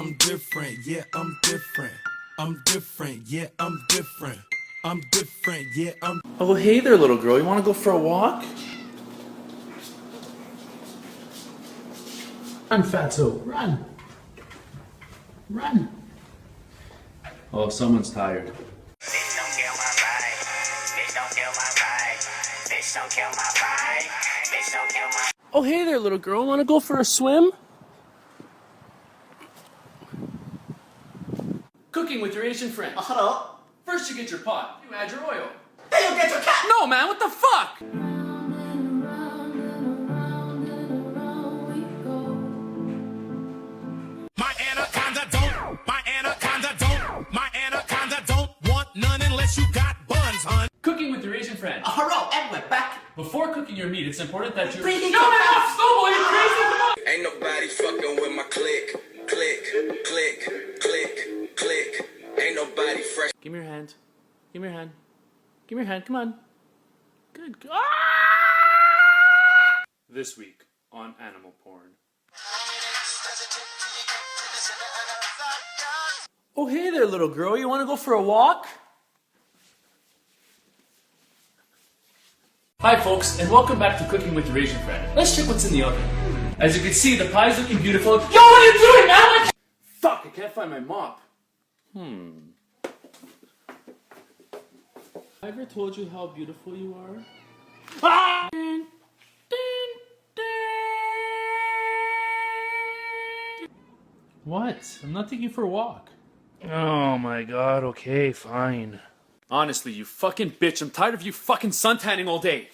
I'm different, yeah, I'm different. I'm different, yeah, I'm different. I'm different, yeah, I'm... Oh, hey there, little girl. You want to go for a walk? Run, fatso, run. Run. Oh, someone's tired. Bitch, don't kill my vibe. Bitch, don't kill my vibe. Bitch, don't kill my vibe. Bitch, don't kill my... Oh, hey there, little girl. Want to go for a swim? Cooking with your Asian friends. Hello? First you get your pot. You add your oil. Hey, you get your cat! No, man, what the fuck? My anaconda don't want none unless you got buns, hun. Cooking with your Asian friends. Hello, and we're back. Before cooking your meat, it's important that you... Breathing No, man, off snowball, you crazy? Come on! Ain't nobody fucking with my click, click, click, click, click. Ain't nobody fresh. Give me your hand. Give me your hand. Give me your hand, come on. Good. Ah! This week on animal porn. Oh, hey there, little girl. You want to go for a walk? Hi, folks, and welcome back to Cooking with your Asian friend. Let's check what's in the oven. As you can see, the pie's looking beautiful. Yo, what are you doing, man? Fuck, I can't find my mop. I ever told you how beautiful you are? Ah! What? I'm not taking you for a walk. Oh my god, okay, fine. Honestly, you fucking bitch, I'm tired of you fucking suntanning all day.